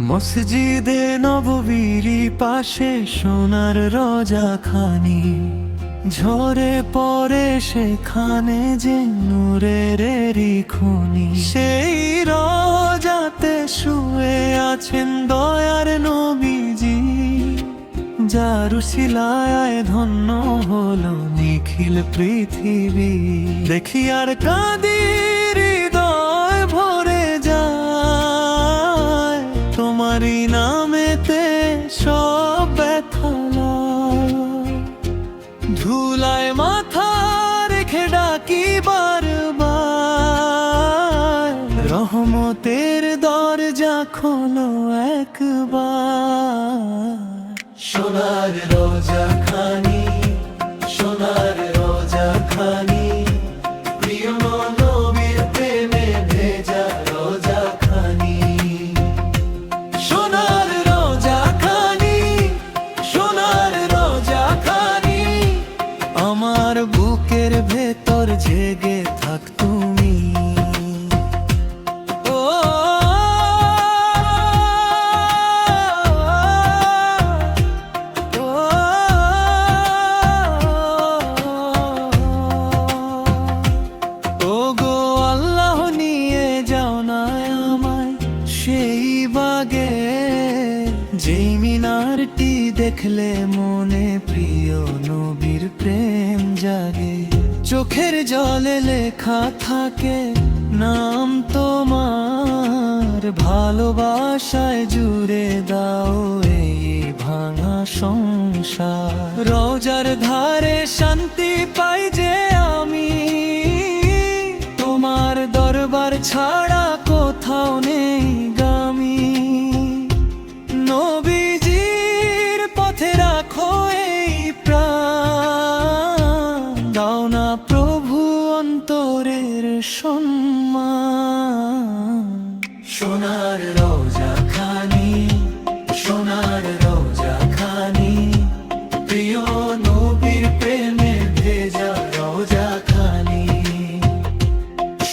মসজিদে নববীর পাশে সোনার রোজা খানি ঝরে পড়ে সেখানে যে নূরের খনি। সেই রোজাতে শুয়ে আছেন দয়ার নবীজি, যার উসিলায় ধন্য হলো নিখিল পৃথিবী। দেখি আর কাঁদি হৃদয় ভরে যায়, তোমারই নামেতে সব ব্যথা ধুলায় মাথা রেখে ডাকি বারবার, রহমতের দরজা খোলো একবার। সোনার রোজা খানি, সোনার রোজা খানি, প্রিয় নবীর প্রেমে ভেজা রোজা খানি। সোনার রোজা খানি, সোনার রোজা খানি, আমার বুকের ভেতর জেগে থাক তুমি। যেই মিনারটি দেখলে মনে প্রিয় নবীর প্রেম জাগে, চোখের জলে লেখা থাকে নাম তোমার, ভালোবাসায় জুড়ে দাও এই ভাঙা সংসার। রোজার ধারে শান্তি পাই যে আমি, তোমার দরবার ছাড়া কোথাও নেই গামি। নবীজির পথে রাখো এই প্রাণ, দাও না প্রভু অন্তরের সম্মান। সোনার রোজা খানি, সোনার রোজা খানি, প্রিয় নবীর প্রেমে ভেজা রোজা খানি।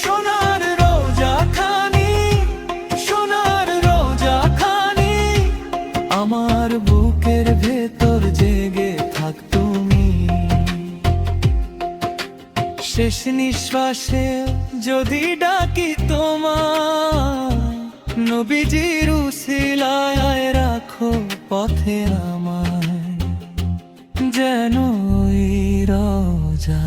সোনার রোজা খানি, সোনার রোজা খানি, আমার বুকের ভেতর জেগে থাক তুমি। শেষ নিঃশ্বাসে যদি ডাকি তোমার, নবীজির উসিলায় রাখো পথে আমায়, যেন ওই রোজা।